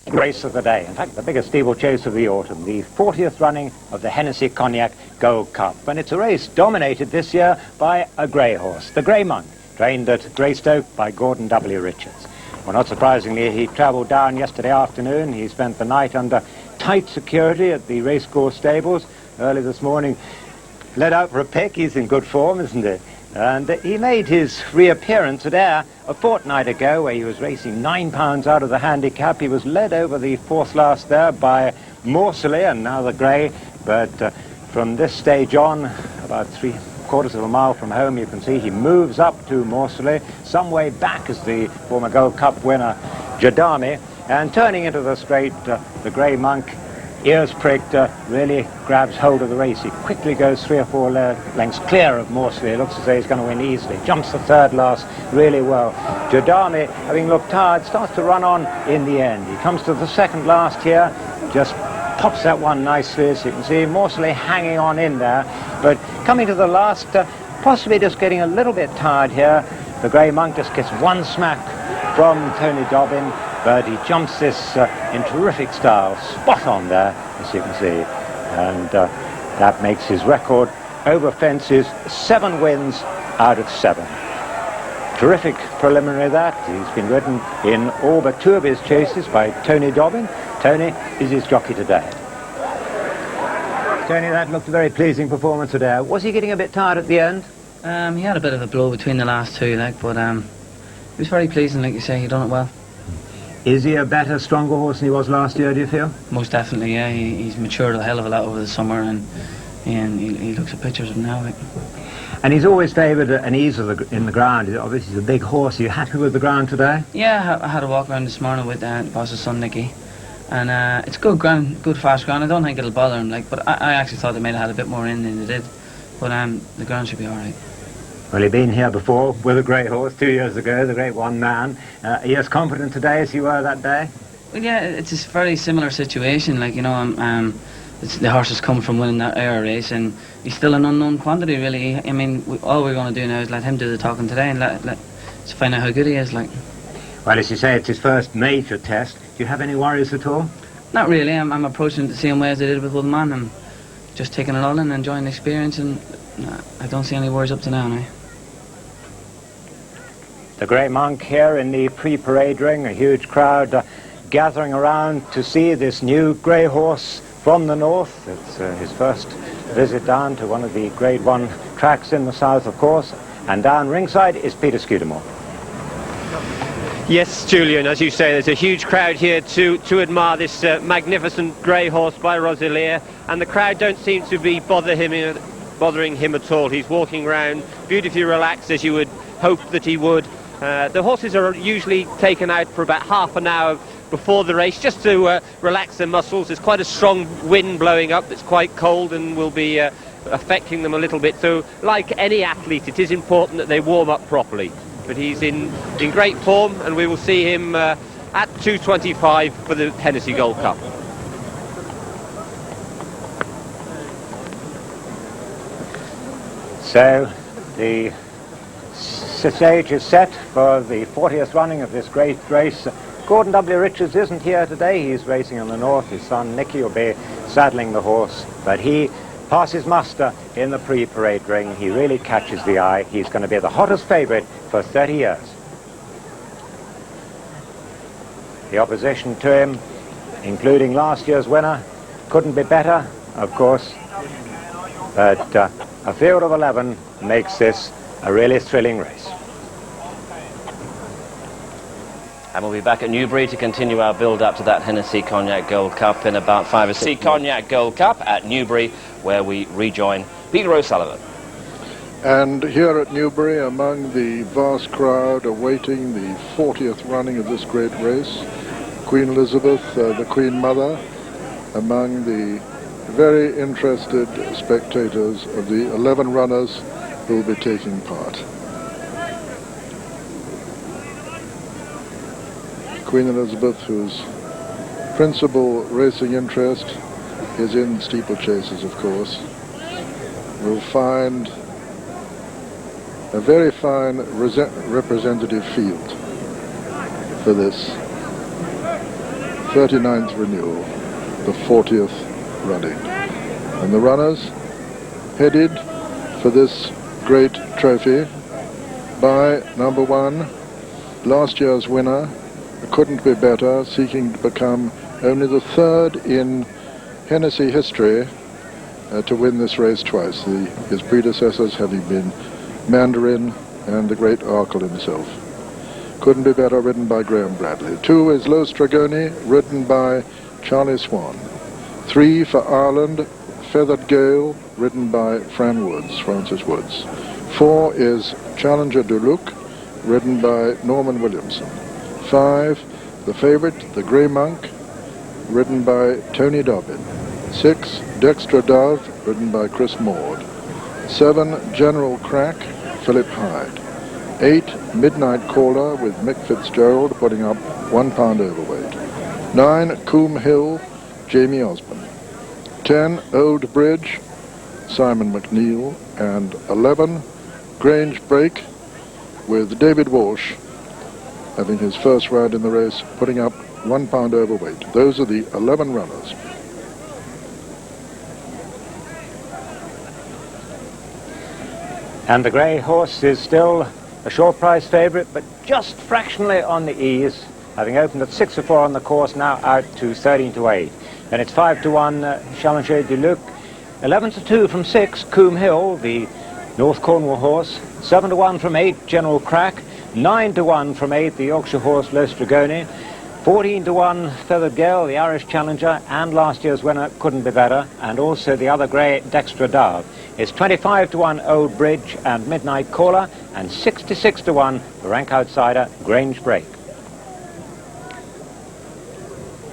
Race of the day, in fact the biggest steeplechase of the autumn, the 40th running of the Hennessy Cognac Gold Cup, and it's a race dominated this year by a grey horse, the Grey Monk, trained at Greystoke by Gordon W. Richards. Well, not surprisingly, he travelled down yesterday afternoon. He spent the night under tight security at the racecourse stables. Early this morning, led out for a pick. He's in good form, isn't he? And he made his reappearance at Ayr a fortnight ago, where he was racing £9 out of the handicap. He was led over the fourth last there by Morsley and now the Grey, but from this stage on, about 3/4 of a mile from home, you can see he moves up to Morsley, some way back as the former Gold Cup winner Jadami, and turning into the straight, the Grey Monk, ears pricked, really grabs hold of the race. He quickly goes 3 or 4 lengths clear of Morsley. It looks as though he's going to win easily. Jumps the third last really well. Jadami, having looked tired, starts to run on in the end. He comes to the second last here, just pops that one nicely, as you can see. Morsley hanging on in there, but coming to the last, possibly just getting a little bit tired here. The Grey Monk just gets one smack from Tony Dobbin, but he jumps this in terrific style, spot on there, as you can see, and that makes his record over fences 7 wins out of 7. Terrific preliminary that. He's been ridden in all but 2 of his chases by Tony Dobbin. Tony is his jockey today. Tony, that looked a very pleasing performance today. Was he getting a bit tired at the end? He had a bit of a blow between the last 2, but it was very pleasing, like you say. He done it well. Is he a better, stronger horse than he was last year, do you feel? Most definitely, yeah. He's matured a hell of a lot over the summer, and he looks at pictures of him now. And he's always favoured an ease in the ground. Obviously, he's a big horse. Are you happy with the ground today? Yeah, I had a walk around this morning with the boss's son, Nicky, and it's good ground, good fast ground. I don't think it'll bother him, but I actually thought they might have had a bit more in than they did. But the ground should be all right. Well, he'd been here before with a great horse 2 years ago, the Great One Man. Are you as confident today as you were that day? Well, yeah, it's a very similar situation. The horse has come from winning that Ayr race, and he's still an unknown quantity, really. I mean, all we're going to do now is let him do the talking today and let's find out how good he is. Well, as you say, it's his first major test. Do you have any worries at all? Not really. I'm approaching it the same way as I did with One Man. I'm just taking it all in, enjoying the experience, and I don't see any worries up to now. The Grey Monk here in the pre-parade ring, a huge crowd gathering around to see this new grey horse from the north. It's his first visit down to one of the Grade 1 tracks in the south, of course, and down ringside is Peter Scudamore. Yes, Julian, as you say, there's a huge crowd here to admire this magnificent grey horse by Rosalier, and the crowd don't seem to be bothering him at all. He's walking around beautifully relaxed, as you would hope that he would. The horses are usually taken out for about half an hour before the race, just to relax their muscles. There's quite a strong wind blowing up. It's quite cold and will be affecting them a little bit. So, like any athlete, it is important that they warm up properly. But he's in great form, and we will see him at 2:25 for the Hennessy Gold Cup. So, the stage is set for the 40th running of this great race. Gordon W. Richards isn't here today. He's racing in the north. His son Nicky will be saddling the horse, but he passes muster in the pre-parade ring. He really catches the eye. He's going to be the hottest favourite for 30 years. The opposition to him, including last year's winner, couldn't be better, of course, but a field of 11 makes this a really thrilling race. And we'll be back at Newbury to continue our build-up to that Hennessy Cognac Gold Cup in about 5 or 6 minutes. Cognac Gold Cup at Newbury, where we rejoin Peter O'Sullivan. And here at Newbury, among the vast crowd awaiting the 40th running of this great race, Queen Elizabeth, the Queen Mother, among the very interested spectators of the 11 runners who will be taking part. Queen Elizabeth, whose principal racing interest is in steeplechases, of course, will find a very fine representative field for this 39th renewal, the 40th running. And the runners headed for this great trophy by number 1, last year's winner, Couldn't Be Better, seeking to become only the 3rd in Hennessy history to win this race twice, his predecessors having been Mandarin and the great Arkle himself. Couldn't Be Better, ridden by Graham Bradley. 2 is Low Stragoni, ridden by Charlie Swan. 3 for Ireland, Feathered Gale, ridden by Francis Woods. 4 is Challenger du Luc, ridden by Norman Williamson. 5, the favourite, the Grey Monk, ridden by Tony Dobbin. 6, Dexter Dove, ridden by Chris Maud. 7, General Crack, Philip Hyde. 8, Midnight Caller with Mick Fitzgerald putting up 1 pound overweight. 9, Coombe Hill, Jamie Osborne. 10, Old Bridge, Simon McNeil. And 11, Grange Break with David Walsh having his first ride in the race, putting up 1 pound overweight. Those are the 11 runners. And the grey horse is still a short price favourite, but just fractionally on the ease, having opened at 6 to 4 on the course, now out to 13 to 8. Then it's 5 to 1 Challenger du Luc, 11 to 2 from 6 Coombe Hill, the North Cornwall horse, 7 to 1 from 8 General Crack, 9 to 1 from 8 the Yorkshire horse Low Stragoni, 14 to 1 Feathered Gale, the Irish Challenger, and last year's winner Couldn't Be Better, and also the other grey Dexter Dove. It's 25 to 1 Old Bridge and Midnight Caller, and 66 to 1 the rank outsider Grange Break.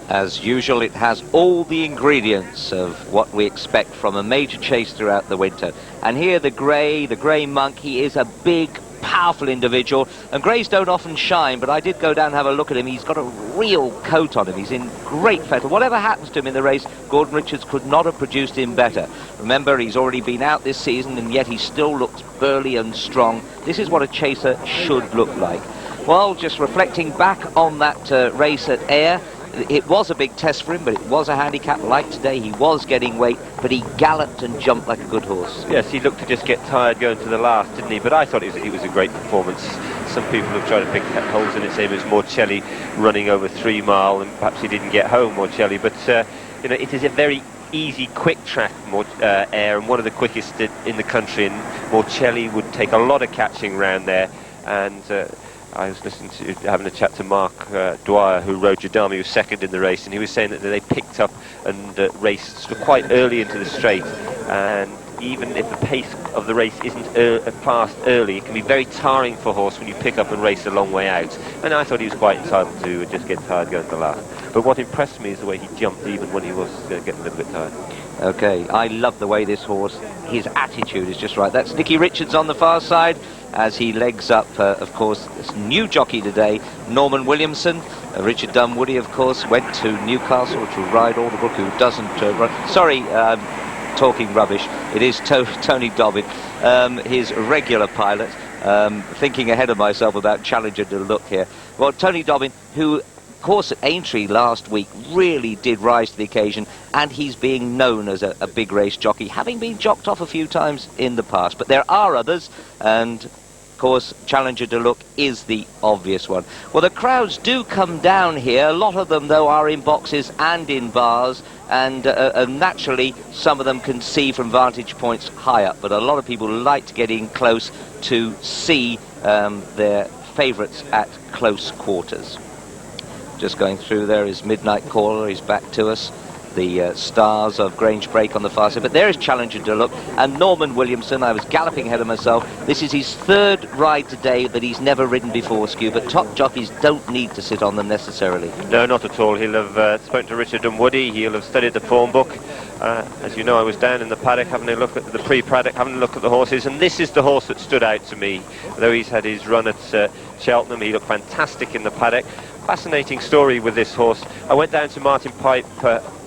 As usual, it has all the ingredients of what we expect from a major chase throughout the winter. And here the Grey Monk, he is a big, powerful individual, and greys don't often shine, but I did go down and have a look at him. He's got a real coat on him. He's in great fettle. Whatever happens to him in the race, Gordon Richards could not have produced him better. Remember, he's already been out this season, and yet he still looks burly and strong. This is what a chaser should look like. Well, just reflecting back on that race at Ayr, it was a big test for him, but it was a handicap like today. He was getting weight, but he galloped and jumped like a good horse. Yes, he looked to just get tired going to the last, didn't he? But I thought it was a great performance. Some people have tried to pick holes in it, same as Morcelli running over 3 mile, and perhaps he didn't get home, Morcelli. But you know, it is a very easy, quick track, Ayr, and one of the quickest in the country. And Morcelli would take a lot of catching round there, and I was listening to, having a chat to Mark Dwyer, who rode Jadami, who was second in the race, and he was saying that they picked up and raced sort of quite early into the straight, and even if the pace of the race isn't fast early, it can be very tiring for a horse when you pick up and race a long way out. And I thought he was quite entitled to just get tired going to the last. But what impressed me is the way he jumped even when he was getting a little bit tired. Okay, I love the way this horse, his attitude is just right. That's Nicky Richards on the far side as he legs up, of course, this new jockey today, Norman Williamson. Richard Dunwoody, of course, went to Newcastle to ride Alderbrook, who doesn't run. Sorry, talking rubbish. It is Tony Dobbin, his regular pilot. Thinking ahead of myself about Challenger du Luc here. Well, Tony Dobbin, who course at Aintree last week really did rise to the occasion, and he's being known as a big race jockey, having been jocked off a few times in the past. But there are others, and of course Challenger du Luc is the obvious one. Well, the crowds do come down here. A lot of them, though, are in boxes and in bars, and naturally some of them can see from vantage points high up, but a lot of people like to get in close to see their favourites at close quarters. Just going through there is Midnight Caller. He's back to us. The stars of Grange Break on the far side. But there is Challenger du Luc and Norman Williamson. I was galloping ahead of myself. This is his third ride today that he's never ridden before, Skew, but top jockeys don't need to sit on them necessarily. No, not at all. He'll have spoken to Richard Dunwoody. He'll have studied the form book. As you know, I was down in the paddock having a look at the pre-paddock, having a look at the horses, and this is the horse that stood out to me. Though he's had his run at Cheltenham, he looked fantastic in the paddock. Fascinating story with this horse. I went down to Martin Pipe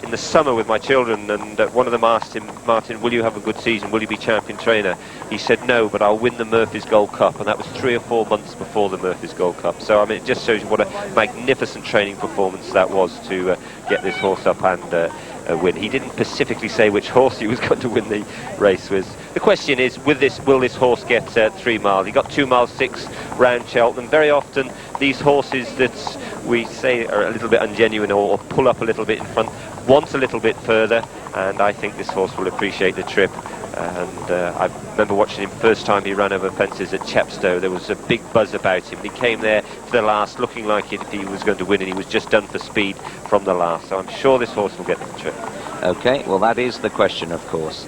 in the summer with my children, and one of them asked him, Martin, will you have a good season? Will you be champion trainer? He said no, but I'll win the Murphy's Gold Cup, and that was 3 or 4 months before the Murphy's Gold Cup. So I mean, it just shows you what a magnificent training performance that was to get this horse up and win. He didn't specifically say which horse he was going to win the race with. The question is, will this horse get 3 miles? He got 2 miles 6 round Cheltenham. Very often these horses that we say are a little bit ungenuine or pull up a little bit in front want a little bit further, and I think this horse will appreciate the trip. And I remember watching him first time he ran over fences at Chepstow. There was a big buzz about him. He came there for the last looking like he was going to win, and he was just done for speed from the last. So I'm sure this horse will get the trip. Okay, well, that is the question, of course.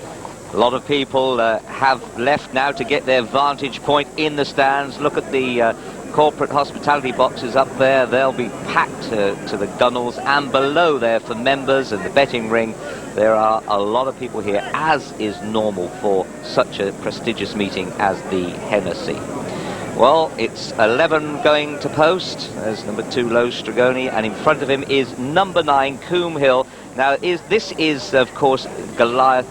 A lot of people have left now to get their vantage point in the stands. Look at the corporate hospitality boxes up there. They'll be packed to the gunnels, and below there for members and the betting ring. There are a lot of people here, as is normal for such a prestigious meeting as the Hennessy. Well, it's 11 going to post. There's number 2, Low Stragoni, and in front of him is number 9, Coombe Hill. Now, this is, of course, Goliath,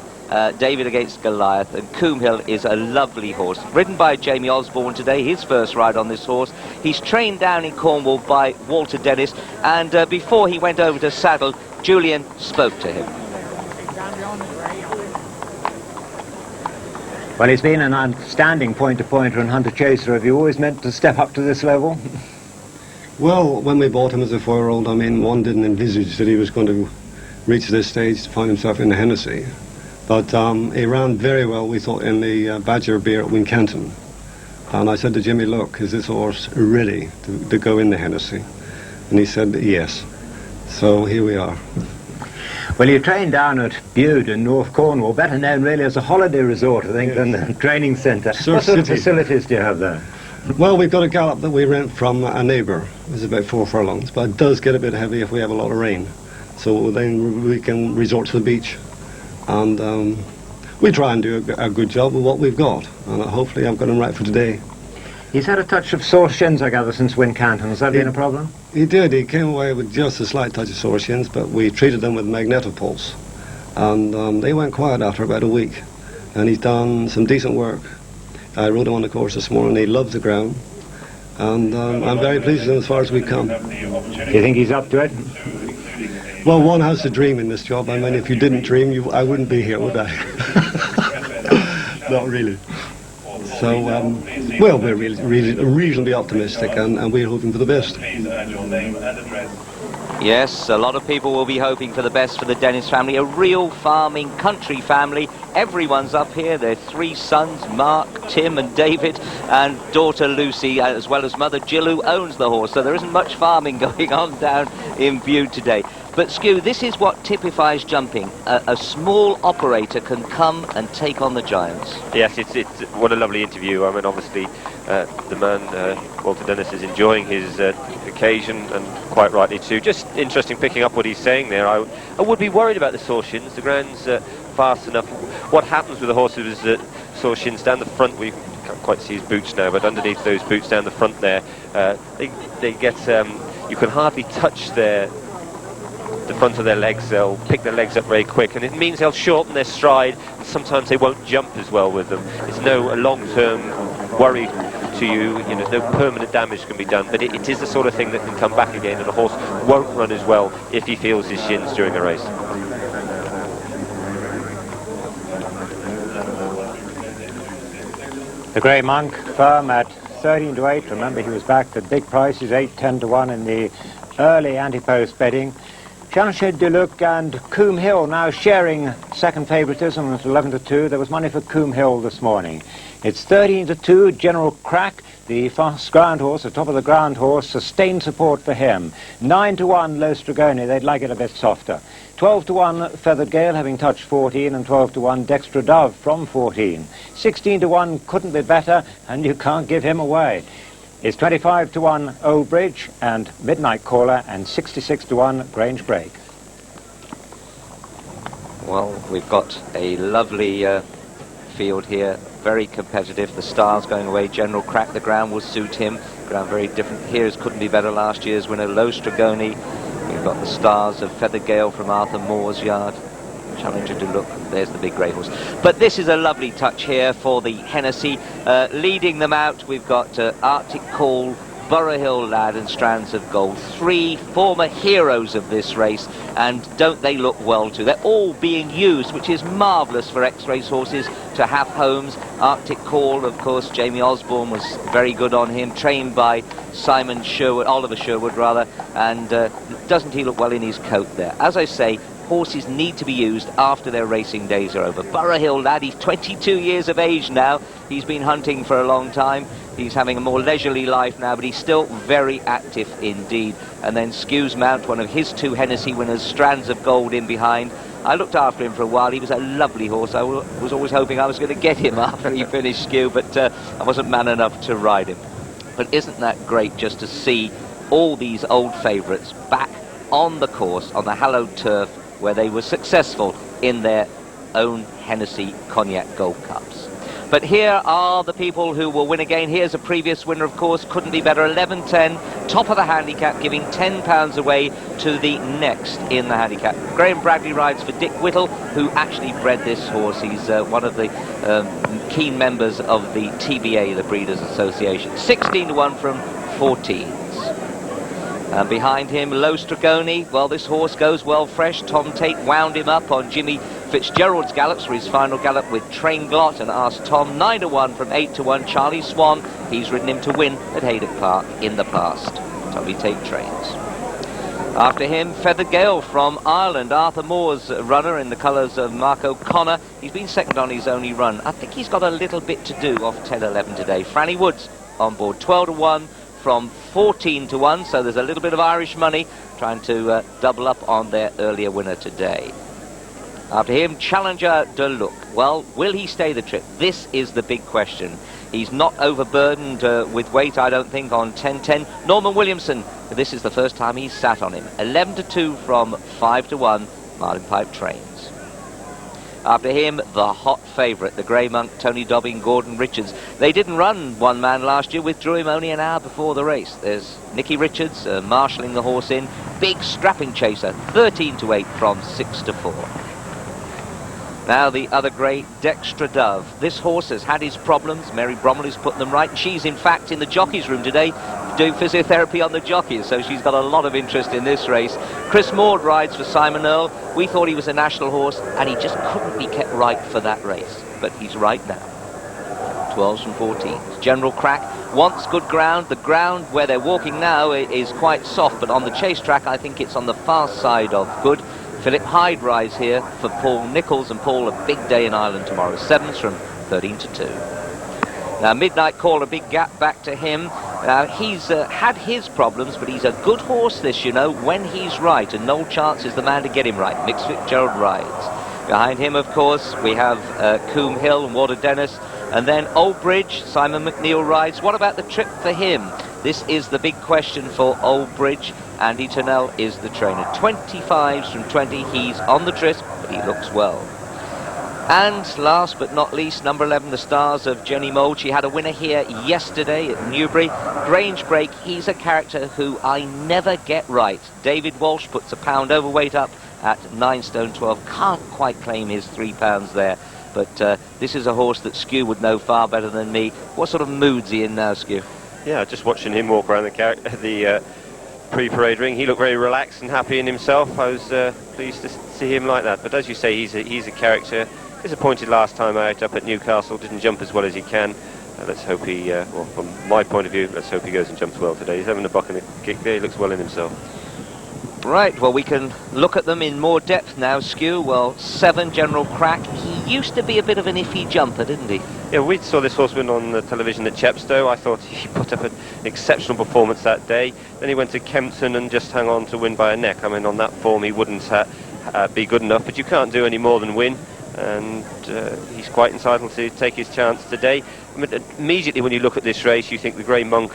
David against Goliath, and Coombe Hill is a lovely horse. Ridden by Jamie Osborne today, his first ride on this horse. He's trained down in Cornwall by Walter Dennis, and before he went over to saddle, Julian spoke to him. Well, he's been an outstanding point-to-pointer and hunter-chaser. Have you always meant to step up to this level? Well, when we bought him as a 4-year-old, I mean, one didn't envisage that he was going to reach this stage to find himself in the Hennessy. But he ran very well, we thought, in the Badger Beer at Wincanton. And I said to Jimmy, look, is this horse ready to go in the Hennessy? And he said, yes. So here we are. Well, you trained down at Bude in North Cornwall, better known really as a holiday resort, I think, than the training centre. What sort of facilities do you have there? Well, we've got a gallop that we rent from a neighbour. It's about 4 furlongs, but it does get a bit heavy if we have a lot of rain. So then we can resort to the beach. And we try and do a good job with what we've got. And hopefully I've got him right for today. He's had a touch of sore shins, I gather, since Wincanton. Has that been a problem? He did. He came away with just a slight touch of sore shins, but we treated them with magnetopulse. And they went quiet after about a week. And he's done some decent work. I rode him on the course this morning. He loves the ground. And I'm very pleased with him as far as we've come. Do you think he's up to it? Well, one has to dream in this job. I mean, if you didn't dream, I wouldn't be here, would I? Not really. So, well, we're reasonably optimistic, and we're hoping for the best. Yes, a lot of people will be hoping for the best for the Dennis family, a real farming country family. Everyone's up here. Their 3 sons, Mark, Tim and David, and daughter Lucy, as well as mother Jill, who owns the horse. So there isn't much farming going on down in Bude today. But, Skew, this is what typifies jumping. A small operator can come and take on the giants. Yes, it's what a lovely interview. I mean, obviously, the man, Walter Dennis, is enjoying his occasion, and quite rightly too. Just interesting picking up what he's saying there. I would be worried about the sore shins. The ground's fast enough. What happens with the horses is that sore shins down the front, we can't quite see his boots now, but underneath those boots down the front there, they get, you can hardly touch the front of their legs. They'll pick their legs up very quick, and it means they'll shorten their stride, and sometimes they won't jump as well with them. It's no long-term worry to you, you know, no permanent damage can be done, but it is the sort of thing that can come back again, and a horse won't run as well if he feels his shins during a race. The Grey Monk, firm at 13 to 8. Remember, he was backed at big prices, 8-10 to 1 in the early anti-post betting. Chanchet de Luc and Coombe Hill now sharing second favouritism at 11 to 2. There was money for Coombe Hill this morning. It's 13 to 2. General Crack, the fast ground horse, the top of the ground horse, sustained support for him. 9 to 1 Low Stragoni. They'd like it a bit softer. 12 to 1 Feathered Gale, having touched 14, and 12 to 1 Dextra Dove from 14. 16 to 1 couldn't be better, and you can't give him away. It's 25 to 1 Old Bridge and Midnight Caller, and 66 to 1 Grange Break. Well, we've got a lovely field here, very competitive. The Stars going away. General Crack, the ground will suit him. Ground very different. Here's couldn't be better. Last year's winner, Low Stragoni. We've got the stars of Feather Gale from Arthur Moore's yard. Challenger to look. There's the big grey horse. But this is a lovely touch here for the Hennessy. Leading them out, we've got Arctic Call, Borough Hill Lad and Strands of Gold. 3 former heroes of this race, and don't they look well too? They're all being used, which is marvellous for X-Race horses to have homes. Arctic Call, of course, Jamie Osborne was very good on him, trained by Simon Sherwood, Oliver Sherwood rather, and doesn't he look well in his coat there? As I say, horses need to be used after their racing days are over. Borough Hill Lad, he's 22 years of age now. He's been hunting for a long time. He's having a more leisurely life now, but he's still very active indeed. And then Skew's Mount, one of his 2 Hennessy winners, Strands of Gold in behind. I looked after him for a while. He was a lovely horse. I was always hoping I was going to get him after he finished Skew, but I wasn't man enough to ride him. But isn't that great just to see all these old favourites back on the course, on the hallowed turf, where they were successful in their own Hennessy Cognac Gold Cups. But here are the people who will win again. Here's a previous winner, of course, couldn't be better, 11.10, top of the handicap, giving £10 away to the next in the handicap. Graham Bradley rides for Dick Whittle, who actually bred this horse. He's one of the keen members of the TBA, the Breeders' Association. 16-1 from 14s. And behind him, Low Stragoni. Well, this horse goes well fresh. Tom Tate wound him up on Jimmy Fitzgerald's gallops for his final gallop with Train Glot and asked Tom. 9-1 from 8-1. Charlie Swan, he's ridden him to win at Haydock Park in the past. Tommy Tate trains. After him, Feather Gale from Ireland. Arthur Moore's runner in the colours of Mark O'Connor. He's been second on his only run. I think he's got a little bit to do off 10-11 today. Franny Woods on board. 12-1 from 14-1, so there's a little bit of Irish money trying to double up on their earlier winner today. After him, Challenger de Luc. Well, will he stay the trip? This is the big question. He's not overburdened with weight, I don't think, on 10-10. Norman Williamson, this is the first time he's sat on him. 11-2 from 5-1, Marlin Pipe trains. After him, the hot favourite, the Grey Monk, Tony Dobbin, Gordon Richards. They didn't run one man last year, withdrew him only an hour before the race. There's Nicky Richards marshalling the horse in. Big strapping chaser, 13-8 from 6-4. Now the other grey, Dextra Dove. This horse has had his problems. Mary Bromley's put them right. She's in fact in the jockey's room today doing physiotherapy on the jockeys, so she's got a lot of interest in this race. Chris Maud rides for Simon Earl. We thought he was a national horse and he just couldn't be kept right for that race, but he's right now. 12s from 14s. General Crack wants good ground. The ground where they're walking now is quite soft, but on the chase track I think it's on the far side of good. Philip Hyde rides here for Paul Nichols, and Paul a big day in Ireland tomorrow. 7s from 13-2. Now Midnight Call, a big gap back to him. Now he's had his problems, but he's a good horse this, you know, when he's right, and Noel Chance is the man to get him right. Mick Fitzgerald rides. Behind him, of course, we have Coombe Hill and Walter Dennis, and then Old Bridge, Simon McNeil rides. What about the trip for him? This is the big question for Old Bridge. Andy Turnell is the trainer. 25s from 20. He's on the tryst, but he looks well. And last but not least, number 11, the Stars of Jenny Mould. She had a winner here yesterday at Newbury. Grange Break, he's a character who I never get right. David Walsh puts a pound overweight up at 9 stone 12. Can't quite claim his £3 there. But this is a horse that Skew would know far better than me. What sort of mood's he in now, Skew? Yeah, just watching him walk around the pre-parade ring, he looked very relaxed and happy in himself. I was pleased to see him like that. But as you say, he's a character. Disappointed last time out up at Newcastle, didn't jump as well as he can. Let's hope he, well, from my point of view, let's hope he goes and jumps well today. He's having a buck and a kick there, he looks well in himself. Right, well, we can look at them in more depth now, Skew. Well, 7, General Crack. He used to be a bit of an iffy jumper, didn't he? Yeah, we saw this horseman on the television at Chepstow. I thought he put up an exceptional performance that day. Then he went to Kempton and just hung on to win by a neck. I mean, on that form, he wouldn't be good enough, but you can't do any more than win. And he's quite entitled to take his chance today. I mean, immediately when you look at this race, you think the Grey Monk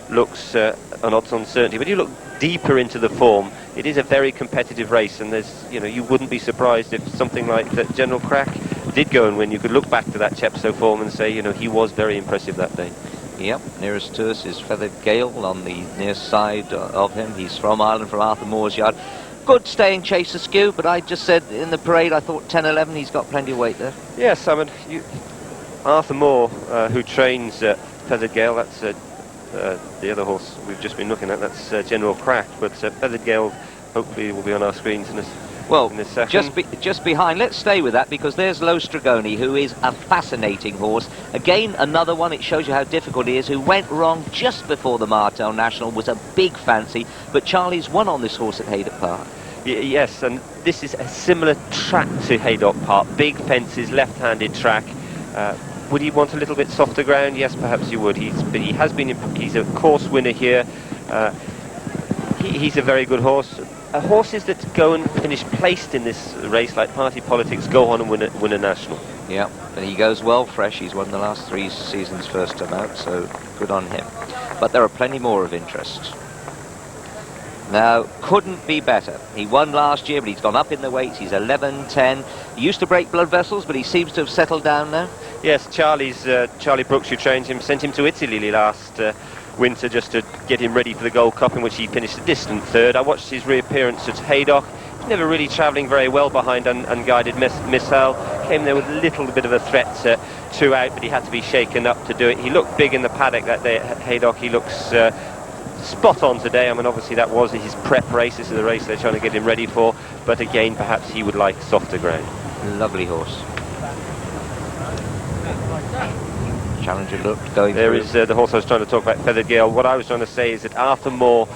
looks an odds-on certainty. But you look deeper into the form, it is a very competitive race, and there's, you know, you wouldn't be surprised if something like that General Crack did go and win. You could look back to that Chepstow form and say, you know, he was very impressive that day. Yep, nearest to us is Feathered Gale on the near side of him. He's from Ireland, from Arthur Moore's yard. Good staying chase askew, but I just said in the parade I thought 10-11, he's got plenty of weight there. Yes, I mean, Arthur Moore, who trains Feathered Gale, that's the other horse we've just been looking at, that's General Crack, but Feathered Gale hopefully will be on our screens in this. Well, in this second. just behind, let's stay with that, because there's Low Stragoni, who is a fascinating horse. Again, another one, it shows you how difficult he is, who went wrong just before the Martel National, was a big fancy, but Charlie's won on this horse at Haydock Park. Yes, and this is a similar track to Haydock Park. Big fences, left-handed track. Would he want a little bit softer ground? Yes, perhaps he would. He's a course winner here. He's a very good horse. Horses that go and finish placed in this race, like Party Politics, go on and win a national. Yeah, and he goes well fresh. He's won the last 3 seasons first time out, so good on him. But there are plenty more of interest. Now, couldn't be better. He won last year, but he's gone up in the weights. He's 11-10. He used to break blood vessels, but he seems to have settled down now. Yes, Charlie Brooks, who trained him, sent him to Italy last winter just to get him ready for the Gold Cup, in which he finished a distant third. I watched his reappearance at Haydock. He's never really travelling very well behind unguided Missile. Came there with a little bit of a threat to out, but he had to be shaken up to do it. He looked big in the paddock that day at Haydock. He looks spot on today. I mean, obviously that was his prep race. This is the race they're trying to get him ready for, but again, perhaps he would like softer ground. Lovely horse. Challenger looked going there through. Is the horse I was trying to talk about, Feathered Gale. What I was trying to say is that Arthur Moore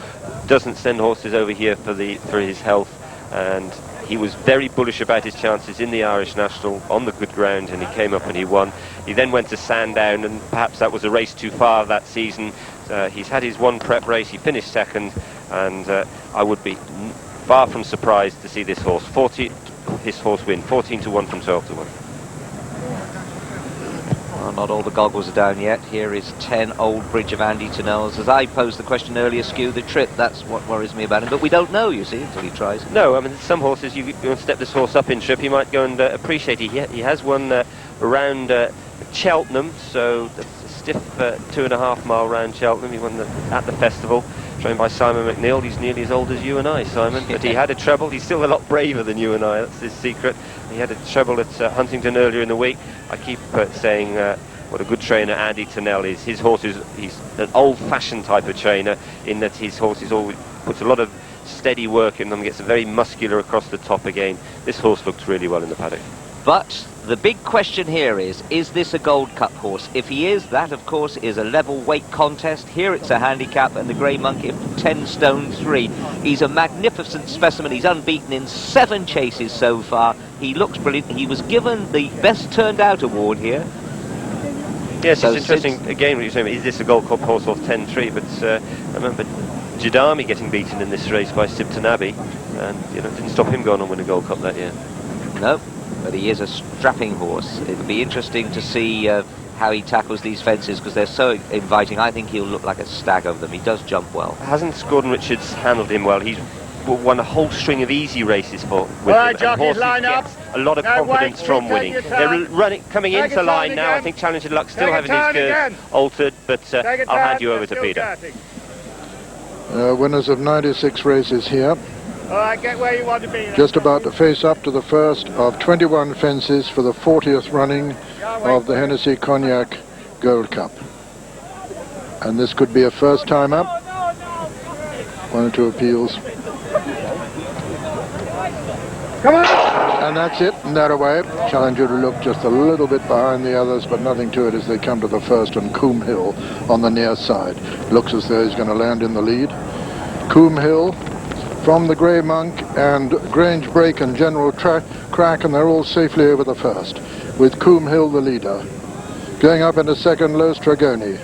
doesn't send horses over here for his health, and he was very bullish about his chances in the Irish National on the good ground, and he came up and he won. He then went to Sandown, and perhaps that was a race too far that season. He's had his one prep race, he finished second, and I would be far from surprised to see this horse win 14-1 from 12-1. Well, not all the goggles are down yet. Here is 10 Old Bridge of Andy Tunnell's. As I posed the question earlier, Skew, the trip, that's what worries me about him. But we don't know, you see, until he tries. No, I mean, some horses, you step this horse up in trip, he might go and appreciate it. He has won around Cheltenham, so that's a stiff 2.5 mile round Cheltenham. He won at the festival, trained by Simon McNeill. He's nearly as old as you and I, Simon, but he had a treble. He's still a lot braver than you and I, that's his secret. He had a treble at Huntingdon earlier in the week. I keep saying what a good trainer Andy Tunnell is. His horse he's an old-fashioned type of trainer, in that his horse always puts a lot of steady work in them, gets very muscular across the top again. This horse looks really well in the paddock. But the big question here is this a Gold Cup horse? If he is, that of course is a level weight contest. Here it's a handicap, and the Grey Monkey 10 stone 3. He's a magnificent specimen. He's unbeaten in 7 chases so far. He looks brilliant. He was given the Best Turned Out award here. Yes, so it's interesting again when you're saying, is this a Gold Cup horse off 10-3? But I remember Jadami getting beaten in this race by Sibton Abbey, and it didn't stop him going on win a Gold Cup that year. No, but he is a strapping horse. It'll be interesting to see how he tackles these fences, because they're so inviting. I think he'll look like a stag over them. He does jump well. Hasn't Gordon Richards handled him well? He's won a whole string of easy races with right, him. jockeys, line up. A lot of confidence from winning. They're coming into line now. I think Challenger Luck still having his curves altered, but I'll hand you over to Peter. Winners of 96 races here. All right, get where you want to be. Just about to face up to the first of 21 fences for the 40th running of the Hennessy Cognac Gold Cup. And this could be a first time up. 1 or 2 appeals. Come on! And that's it, and they're away. Challenger to look just a little bit behind the others, but nothing to it as they come to the first on Coombe Hill on the near side. Looks as though he's going to land in the lead. Coombe Hill from the Grey Monk and Grange Break and General Crack, and they're all safely over the first, with Coombe Hill the leader. Going up into second, Low Stragoni.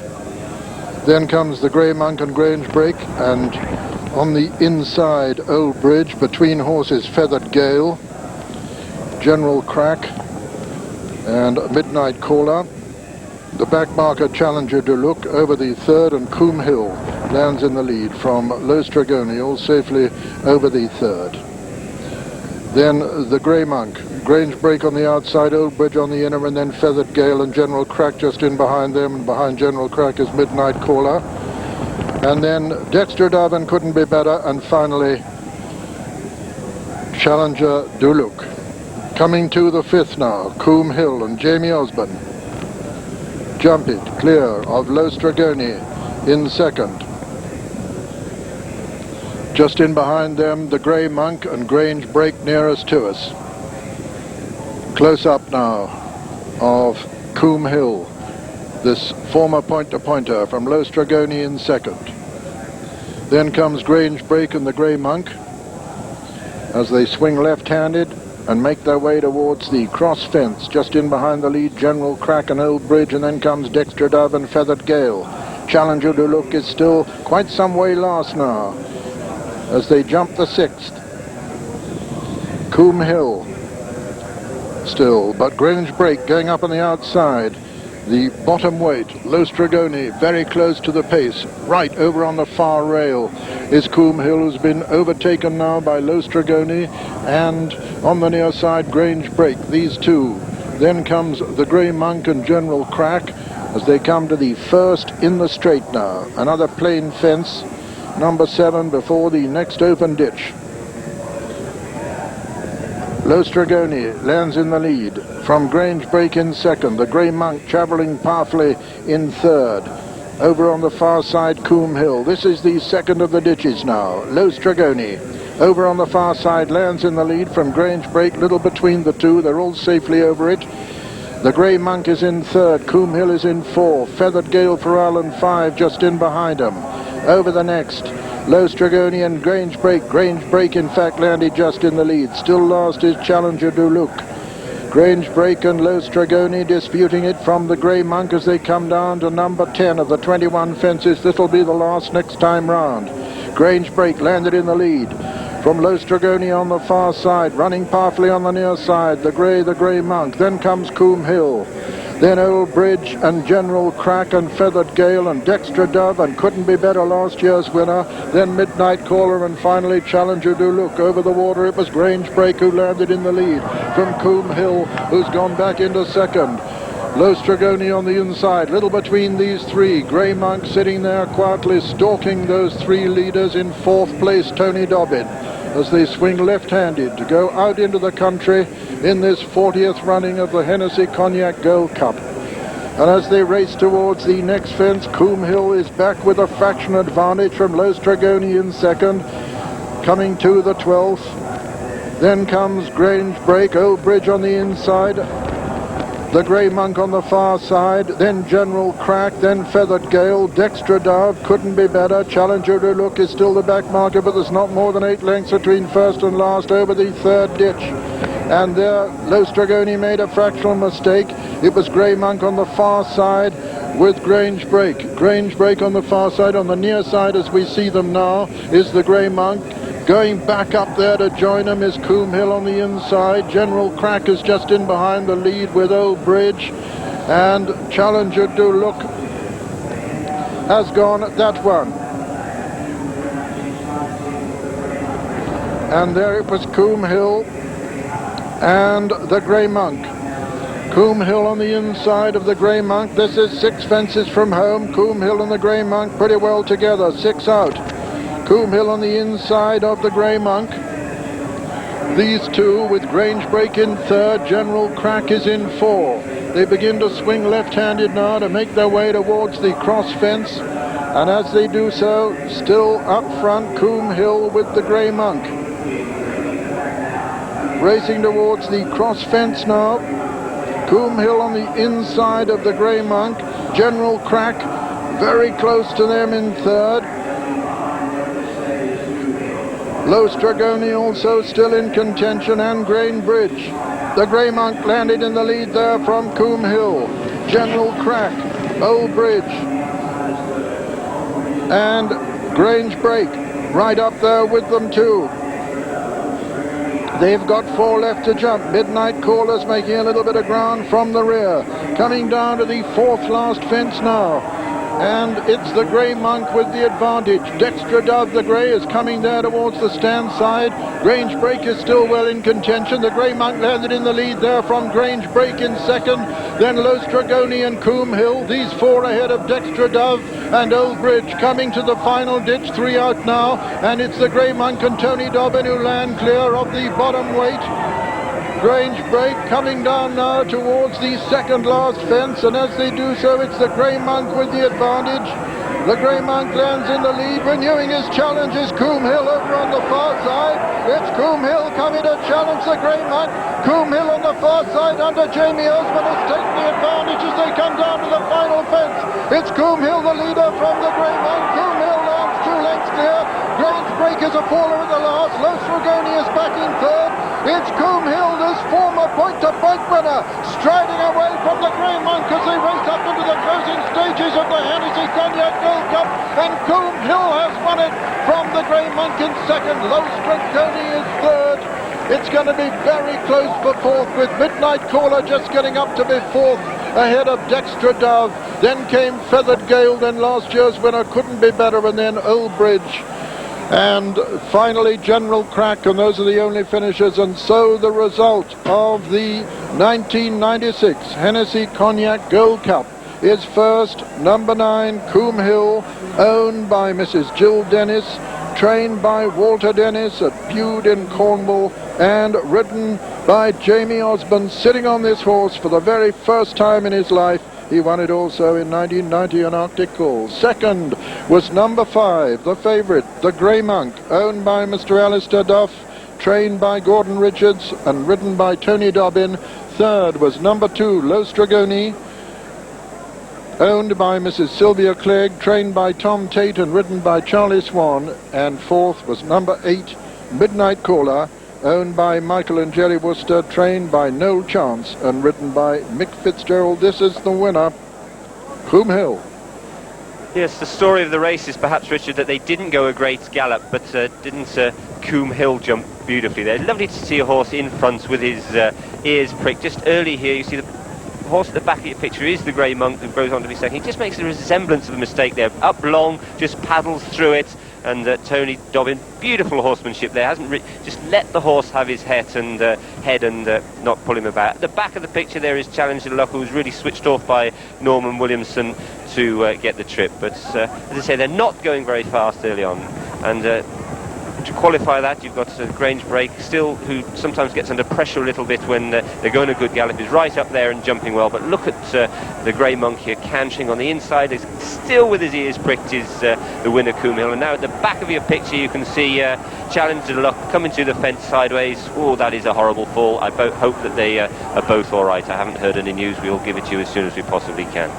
Then comes the Grey Monk and Grange Break, and on the inside, Old Bridge, between horses, Feathered Gale, General Crack, and Midnight Caller. The back marker, Challenger to look over the third, and Coombe Hill lands in the lead from Low Stragoni, all safely over the third. then the Grey Monk. Grange Break on the outside, Old Bridge on the inner, and then Feathered Gale and General Crack just in behind them, and behind General Crack is Midnight Caller. And then Dexter Dove and Couldn't Be Better, and finally Challenger Duluc. Coming to the fifth now, Coombe Hill and Jamie Osborne. Jump It, clear of Low Stragoni in second. Just in behind them, the Grey Monk and Grange Break nearest to us. Close up now of Coombe Hill, this former point-to-pointer from Low Stragoni in second. Then comes Grange Break and the Grey Monk as they swing left-handed and make their way towards the cross fence. Just in behind the lead, General Crack and Old Bridge, and then comes Dexter Dove and Feathered Gale. Challenger Duluc is still quite some way last now as they jump the sixth. Coombe Hill still, but Grange Break going up on the outside. The bottom weight, Low Stragoni, very close to the pace. Right over on the far rail is Coombe Hill, who's been overtaken now by Low Stragoni, and on the near side, Grange Break. These two. Then comes the Grey Monk and General Crack as they come to the first in the straight now. Another plain fence, number 7, before the next open ditch. Low Stragoni lands in the lead. From Grange Break in second. The Grey Monk travelling powerfully in third. Over on the far side, Coombe Hill. This is the second of the ditches now. Low Stragoni over on the far side lands in the lead from Grange Break. Little between the two. They're all safely over it. The Grey Monk is in third. Coombe Hill is in fourth. Feathered Gale for Ireland 5 just in behind him. Over the next, Low Stragoni and Grange Break. Grange Break, in fact, landed just in the lead. Still last is Challenger Duluc. Grange Break and Low Stragoni disputing it from the Grey Monk as they come down to number 10 of the 21 fences. This'll be the last next time round. Grange Break landed in the lead. From Low Stragoni on the far side, running powerfully on the near side, the Grey Monk. Then comes Coombe Hill. Then Old Bridge and General Crack and Feathered Gale and Dexter Dove and Couldn't Be Better, last year's winner. Then Midnight Caller and finally Challenger Duluc. Over the water it was Grange Break who landed in the lead from Coombe Hill, who's gone back into second. Low Stragoni on the inside, little between these three. Grey Monk sitting there quietly stalking those three leaders. In fourth place, Tony Dobbin, as they swing left-handed to go out into the country in this 40th running of the Hennessy Cognac Gold Cup. And as they race towards the next fence, Coombe Hill is back with a fraction advantage from Low Stragoni in second, coming to the 12th. Then comes Grange Break, Old Bridge on the inside, the Grey Monk on the far side, then General Crack, then Feathered Gale, Dexter Dove, Couldn't Be Better, Challenger Duluc is still the back marker, but there's not more than 8 lengths between first and last over the third ditch. And there, Low Stragoni made a fractional mistake. It was Grey Monk on the far side with Grange Break. Grange Break on the far side. On the near side, as we see them now, is the Grey Monk. Going back up there to join him is Coombe Hill on the inside. General Crack is just in behind the lead with Old Bridge. And Challenger Duluc has gone at that one. And there it was Coombe Hill and the Grey Monk. Coombe Hill on the inside of the Grey Monk. This is 6 fences from home. Coombe Hill and the Grey Monk pretty well together. 6 out. Coombe Hill on the inside of the Grey Monk. These two with Grange Break in third. General Crack is in 4. They begin to swing left-handed now to make their way towards the cross fence. And as they do so, still up front, Coombe Hill with the Grey Monk. Racing towards the cross fence now. Coombe Hill on the inside of the Grey Monk. General Crack very close to them in third. Low Stragoni also still in contention, and Grange Bridge. The Grey Monk landed in the lead there from Coombe Hill. General Crack, Old Bridge, and Grange Break right up there with them too. They've got 4 left to jump. Midnight Caller's making a little bit of ground from the rear. Coming down to the 4th last fence now. and it's the Grey Monk with the advantage. Dextra Dove, the Grey, is coming there towards the stand side. Grange Break is still well in contention. The Grey Monk landed in the lead there from Grange Break in second. Then Lostragoni and Coombe Hill. These four ahead of Dextra Dove and Old Bridge coming to the final ditch. 3 out now, and it's the Grey Monk and Tony Dobbin who land clear of the bottom weight. Grange Break coming down now towards the second last fence, and as they do so, it's the Grey Monk with the advantage. The Grey Monk lands in the lead. Renewing his challenge is Coombe Hill over on the far side. It's Coombe Hill coming to challenge the Grey Monk. Coombe Hill on the far side under Jamie Osborne has taken the advantage as they come down to the final fence. It's Coombe Hill, the leader from the Grey Monk. Coombe Hill lands 2 lengths clear. Grange Break is a faller at the last. Lostragoni is back in third. It's Coombe Hill, this former point-to-point winner, striding away from the Grey Monk as they race up into the closing stages of the Hennessy Cognac Gold Cup, and Coombe Hill has won it from the Grey Monk in second. Lostragoni is third. It's going to be very close for fourth, with Midnight Caller just getting up to be fourth, ahead of Dextra Dove. Then came Feathered Gale, then last year's winner Couldn't Be Better, and then Old Bridge. And finally General Crack, and those are the only finishers. And so the result of the 1996 Hennessy Cognac Gold Cup is first, number 9, Coombe Hill, owned by Mrs. Jill Dennis, trained by Walter Dennis at Bude in Cornwall, and ridden by Jamie Osborne, sitting on this horse for the very first time in his life. He won it also in 1990 on Arctic Call. Second was number 5, the favourite, the Grey Monk, owned by Mr. Alistair Duff, trained by Gordon Richards and ridden by Tony Dobbin. Third was number 2, Lostragoni, owned by Mrs. Sylvia Clegg, trained by Tom Tate and ridden by Charlie Swan. And fourth was number 8, Midnight Caller, owned by Michael and Jerry Worcester, trained by Noel Chance and ridden by Mick Fitzgerald. This is the winner, Coombe Hill. Yes, the story of the race is perhaps, Richard, that they didn't go a great gallop, but didn't Coombe Hill jump beautifully there. Lovely to see a horse in front with his ears pricked. Just early here, you see the horse at the back of your picture is the Grey Monk who goes on to be second. He just makes a resemblance of a mistake there. Up long, just paddles through it. And Tony Dobbin, beautiful horsemanship there, hasn't just let the horse have his head and not pull him about. At the back of the picture there is Challenger Luck, who was really switched off by Norman Williamson to get the trip. But as I say, they're not going very fast early on. And to qualify that, you've got Grange Break still, who sometimes gets under pressure a little bit when they're going a good gallop, is right up there and jumping well. But look at the Grey Monk here, cantering on the inside, is still with his ears pricked, is the winner, Coombe Hill. And now at the back of your picture you can see Challenger Luck coming to the fence sideways. Oh, that is a horrible fall. I hope that they are both all right. I haven't heard any news. We'll give it to you as soon as we possibly can.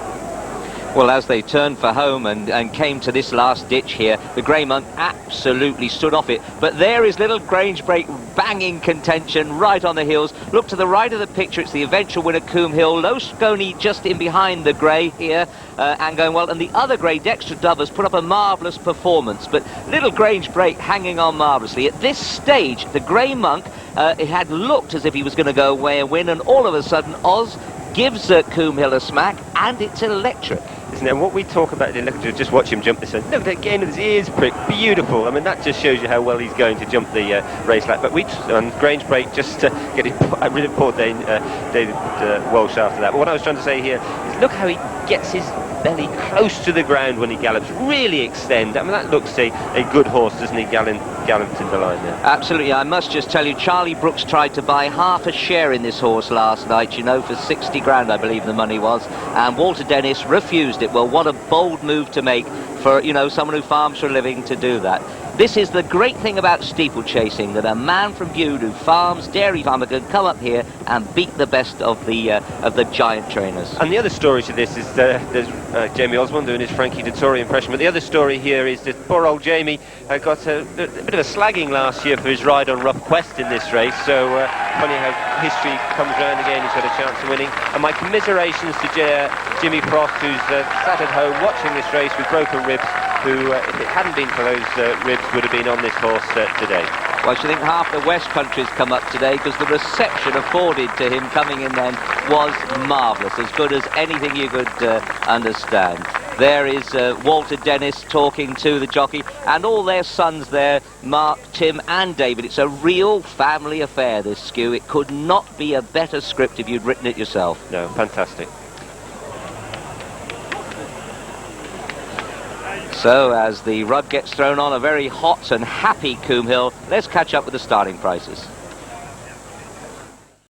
Well, as they turned for home and came to this last ditch here, the Grey Monk absolutely stood off it. But there is little Grange Break banging contention right on the heels. Look to the right of the picture, it's the eventual winner, Coombe Hill. Lostragoni just in behind the Grey here and going well. And the other Grey, Dextra Dove, has put up a marvellous performance. But little Grange Break hanging on marvellously. At this stage, the Grey Monk, it had looked as if he was going to go away and win. And all of a sudden, Oz gives Coombe Hill a smack, and it's electric. Isn't it? And what we talk about, just watch him jump this. Look again with his ears pricked, beautiful. I mean, that just shows you how well he's going to jump the race lap. But Grange Break just get it. I really poor David Walsh after that. But what I was trying to say here is look how he gets his belly close to the ground when he gallops, really extend. I mean, that looks a good horse, doesn't he, galloped in the line there? Absolutely. I must just tell you, Charlie Brooks tried to buy half a share in this horse last night, you know, for 60 grand, I believe the money was, and Walter Dennis refused it. Well, what a bold move to make for, you know, someone who farms for a living to do that. This is the great thing about steeplechasing, that a man from Bude who farms, dairy farmer, can come up here and beat the best of the giant trainers. And the other story to this is there's Jamie Osborne doing his Frankie Dettori impression, but the other story here is that poor old Jamie got a bit of a slagging last year for his ride on Rough Quest in this race, so funny how history comes round again. He's got a chance of winning. And my commiserations to Jimmy Frost, who's sat at home watching this race with broken ribs, who, if it hadn't been for those ribs, would have been on this horse today. Well, I should think half the West Country's come up today, because the reception afforded to him coming in then was marvellous, as good as anything you could understand. There is Walter Dennis talking to the jockey, and all their sons there, Mark, Tim and David. It's a real family affair, this Skew. It could not be a better script if you'd written it yourself. No, fantastic. So as the rug gets thrown on a very hot and happy Coombe Hill, let's catch up with the starting prices.